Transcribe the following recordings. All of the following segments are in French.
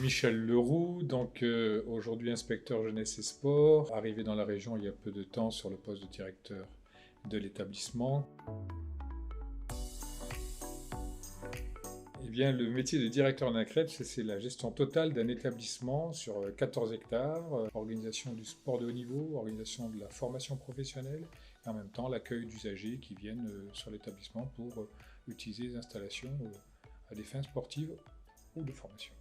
Michel Leroux, donc aujourd'hui inspecteur jeunesse et sport, arrivé dans la région il y a peu de temps sur le poste de directeur de l'établissement. Eh bien, le métier de directeur d'un crèche, c'est la gestion totale d'un établissement sur 14 hectares, organisation du sport de haut niveau, organisation de la formation professionnelle, et en même temps l'accueil d'usagers qui viennent sur l'établissement pour utiliser les installations à des fins sportives ou de formation.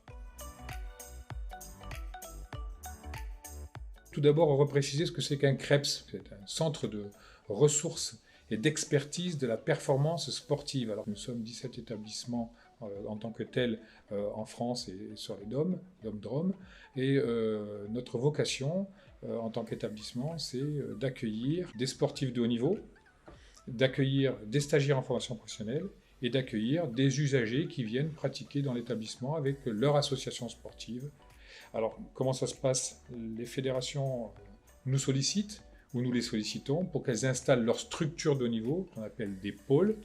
Tout d'abord, on va préciser ce que c'est qu'un CREPS. C'est un centre de ressources et d'expertise de la performance sportive. Alors, nous sommes 17 établissements en tant que tels en France et sur les DOM-DROM. Et notre vocation en tant qu'établissement, c'est d'accueillir des sportifs de haut niveau, d'accueillir des stagiaires en formation professionnelle et d'accueillir des usagers qui viennent pratiquer dans l'établissement avec leur association sportive. Alors, comment ça se passe? Les fédérations nous sollicitent, ou nous les sollicitons, pour qu'elles installent leur structure de haut niveau, qu'on appelle des pôles,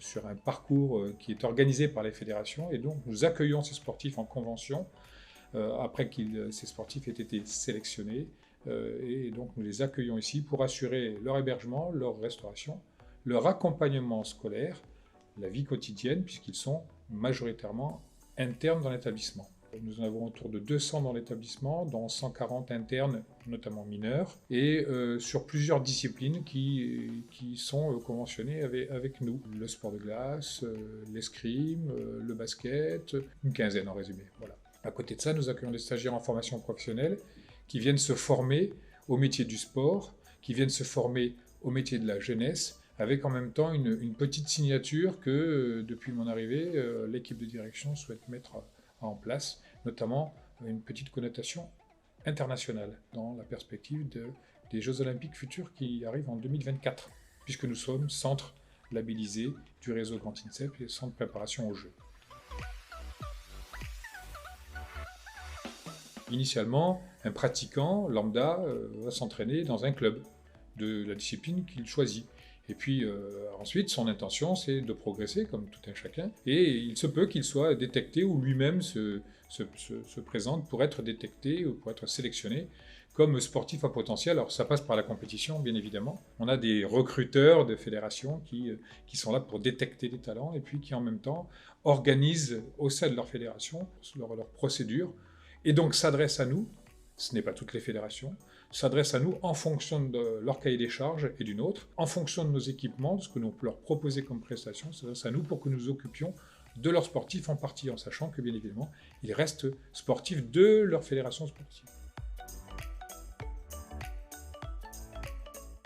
sur un parcours qui est organisé par les fédérations. Et donc, nous accueillons ces sportifs en convention, après que ces sportifs aient été sélectionnés. Et donc, nous les accueillons ici pour assurer leur hébergement, leur restauration, leur accompagnement scolaire, la vie quotidienne, puisqu'ils sont majoritairement internes dans l'établissement. Nous en avons autour de 200 dans l'établissement, dont 140 internes, notamment mineurs, et sur plusieurs disciplines qui sont conventionnées avec nous. Le sport de glace, l'escrime, le basket, une quinzaine en résumé. Voilà. À côté de ça, nous accueillons des stagiaires en formation professionnelle qui viennent se former au métier du sport, qui viennent se former au métier de la jeunesse, avec en même temps une petite signature que, depuis mon arrivée, l'équipe de direction souhaite mettre en place, notamment une petite connotation internationale dans la perspective des Jeux Olympiques futurs qui arrivent en 2024, puisque nous sommes centre labellisé du réseau Grand INSEP et centre de préparation aux Jeux. Initialement, un pratiquant lambda va s'entraîner dans un club de la discipline qu'il choisit. Et puis ensuite, son intention, c'est de progresser, comme tout un chacun, et il se peut qu'il soit détecté ou lui-même se présente pour être détecté ou pour être sélectionné comme sportif à potentiel. Alors ça passe par la compétition, bien évidemment. On a des recruteurs de fédérations qui sont là pour détecter les talents et puis qui en même temps organisent au sein de leur fédération leur procédure et donc s'adressent à nous. Ce n'est pas toutes les fédérations, s'adressent à nous en fonction de leur cahier des charges et d'une autre, en fonction de nos équipements, de ce que nous peut leur proposer comme prestation, s'adressent à nous pour que nous occupions de leurs sportifs en partie, en sachant que bien évidemment, ils restent sportifs de leur fédération sportive.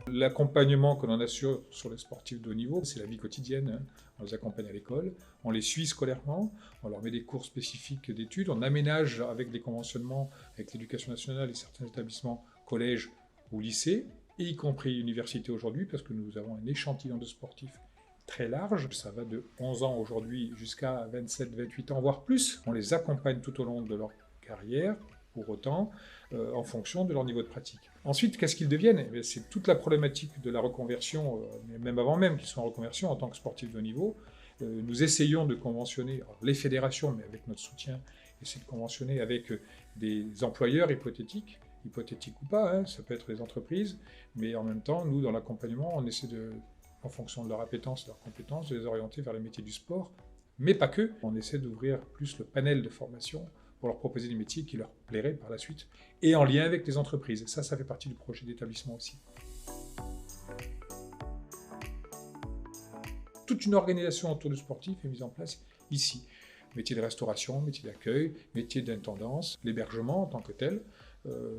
L'accompagnement que l'on assure sur les sportifs de haut niveau, c'est la vie quotidienne. On les accompagne à l'école, on les suit scolairement, on leur met des cours spécifiques d'études, on aménage avec des conventionnements avec l'éducation nationale et certains établissements, collèges ou lycées, y compris universités aujourd'hui, parce que nous avons un échantillon de sportifs très large. Ça va de 11 ans aujourd'hui jusqu'à 27, 28 ans, voire plus. On les accompagne tout au long de leur carrière, pour autant, en fonction de leur niveau de pratique. Ensuite, qu'est-ce qu'ils deviennent? C'est toute la problématique de la reconversion, même avant même qu'ils soient en reconversion en tant que sportifs de haut niveau. Nous essayons de conventionner les fédérations, mais avec notre soutien, essayer de conventionner avec des employeurs hypothétiques ou pas, ça peut être des entreprises, mais en même temps, nous, dans l'accompagnement, on essaie en fonction de leur appétence, de leurs compétences, de les orienter vers les métiers du sport, mais pas que. On essaie d'ouvrir plus le panel de formation pour leur proposer des métiers qui leur plairaient par la suite, et en lien avec les entreprises. Et ça fait partie du projet d'établissement aussi. Toute une organisation autour du sportif est mise en place ici. Métier de restauration, métier d'accueil, métier d'intendance, l'hébergement en tant que tel,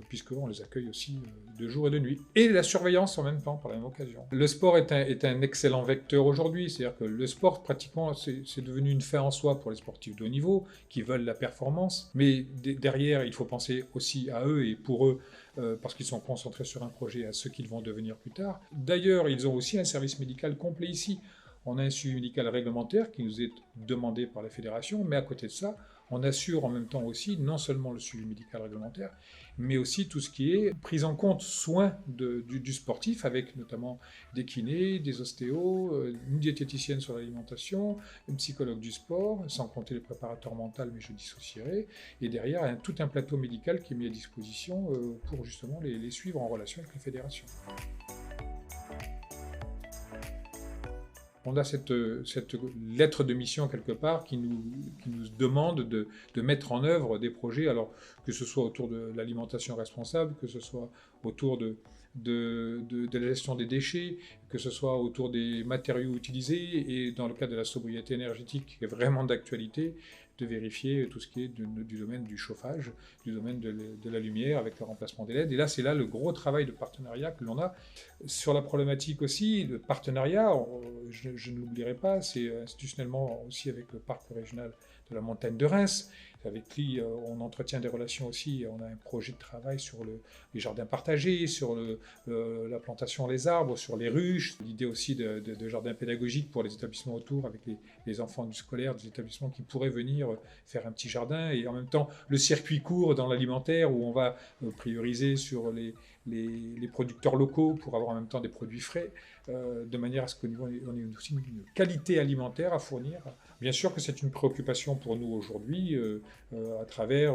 puisqu'on les accueille aussi de jour et de nuit. Et la surveillance en même temps, par la même occasion. Le sport est un excellent vecteur aujourd'hui, c'est-à-dire que le sport, pratiquement, c'est devenu une fin en soi pour les sportifs de haut niveau, qui veulent la performance, mais derrière, il faut penser aussi à eux et pour eux, parce qu'ils sont concentrés sur un projet, à ce qu'ils vont devenir plus tard. D'ailleurs, ils ont aussi un service médical complet ici. on a un suivi médical réglementaire qui nous est demandé par la fédération, mais à côté de ça, on assure en même temps aussi non seulement le suivi médical réglementaire, mais aussi tout ce qui est prise en compte, soin du sportif, avec notamment des kinés, des ostéos, une diététicienne sur l'alimentation, une psychologue du sport, sans compter le préparateur mental, mais je dissocierai, et derrière tout un plateau médical qui est mis à disposition pour justement les suivre en relation avec la fédération. On a cette lettre de mission quelque part qui nous demande de mettre en œuvre des projets, alors que ce soit autour de l'alimentation responsable, que ce soit autour de la gestion des déchets, que ce soit autour des matériaux utilisés, et dans le cadre de la sobriété énergétique qui est vraiment d'actualité, de vérifier tout ce qui est du domaine du chauffage, du domaine de la lumière avec le remplacement des LED. Et là, c'est là le gros travail de partenariat que l'on a. Sur la problématique aussi de partenariat, je ne l'oublierai pas, c'est institutionnellement aussi avec le parc régional de la montagne de Reims, avec qui on entretient des relations aussi. On a un projet de travail sur les jardins partagés, sur la plantation des arbres, sur les ruches, l'idée aussi de jardins pédagogiques pour les établissements autour, avec les enfants du scolaire, des établissements qui pourraient venir faire un petit jardin, et en même temps le circuit court dans l'alimentaire où on va prioriser sur les producteurs locaux pour avoir en même temps des produits frais, de manière à ce qu'on ait aussi une qualité alimentaire à fournir. Bien sûr que c'est une préoccupation pour nous aujourd'hui, à travers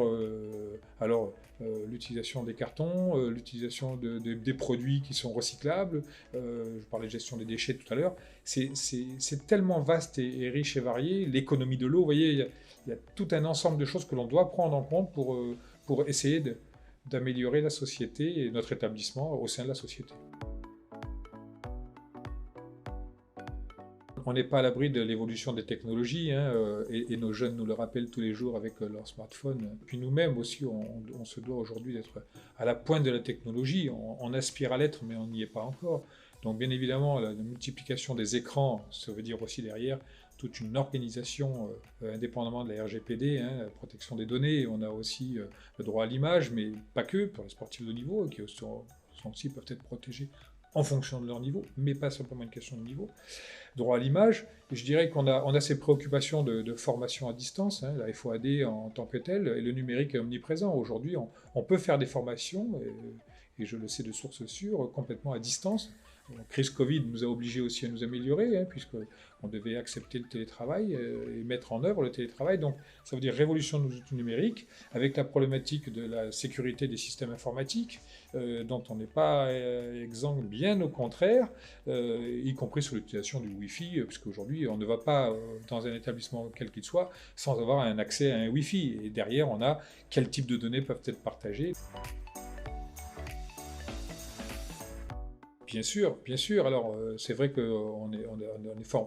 l'utilisation des cartons, l'utilisation des produits qui sont recyclables, je parlais de gestion des déchets tout à l'heure, c'est tellement vaste et riche et varié, l'économie de l'eau, vous voyez, il y a tout un ensemble de choses que l'on doit prendre en compte pour essayer d'améliorer la société et notre établissement au sein de la société. On n'est pas à l'abri de l'évolution des technologies, et nos jeunes nous le rappellent tous les jours avec leur smartphone. Puis nous-mêmes aussi, on se doit aujourd'hui d'être à la pointe de la technologie. On aspire à l'être, mais on n'y est pas encore. Donc bien évidemment, la multiplication des écrans, ça veut dire aussi derrière toute une organisation indépendamment de la RGPD, la protection des données. On a aussi le droit à l'image, mais pas que, pour les sportifs de niveau, qui aussi peuvent être protégés en fonction de leur niveau, mais pas simplement une question de niveau. Droit à l'image, je dirais qu'on a ces préoccupations de formation à distance, la FOAD en tant que telle, et le numérique est omniprésent. Aujourd'hui, on peut faire des formations, et je le sais de sources sûres, complètement à distance. La crise Covid nous a obligés aussi à nous améliorer, puisqu'on devait accepter le télétravail et mettre en œuvre le télétravail. Donc ça veut dire révolution de nos outils numériques, avec la problématique de la sécurité des systèmes informatiques, dont on n'est pas exempt, bien au contraire, y compris sur l'utilisation du Wi-Fi, puisqu'aujourd'hui on ne va pas dans un établissement quel qu'il soit sans avoir un accès à un Wi-Fi. Et derrière on a quel type de données peuvent être partagées. Bien sûr. Alors, c'est vrai qu'on a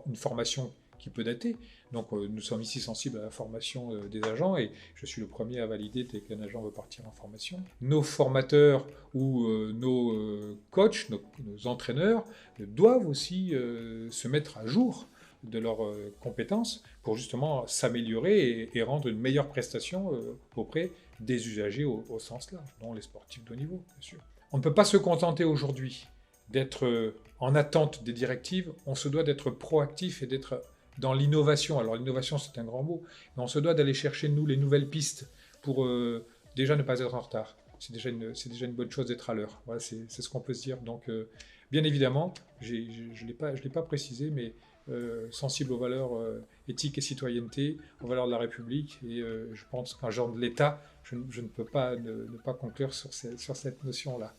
une formation qui peut dater. Donc, nous sommes ici sensibles à la formation des agents, et je suis le premier à valider dès qu'un agent veut partir en formation. Nos formateurs ou nos coachs, nos entraîneurs, doivent aussi se mettre à jour de leurs compétences pour justement s'améliorer et rendre une meilleure prestation auprès des usagers au sens large, dont les sportifs de haut niveau, bien sûr. On ne peut pas se contenter aujourd'hui d'être en attente des directives, on se doit d'être proactif et d'être dans l'innovation. Alors l'innovation, c'est un grand mot, mais on se doit d'aller chercher, nous, les nouvelles pistes pour déjà ne pas être en retard. C'est déjà une bonne chose d'être à l'heure. Voilà, c'est ce qu'on peut se dire. Donc, bien évidemment, je ne l'ai pas précisé, mais sensible aux valeurs éthiques et citoyenneté, aux valeurs de la République, et je pense qu'un genre de l'État, je ne peux pas ne pas conclure sur cette notion-là.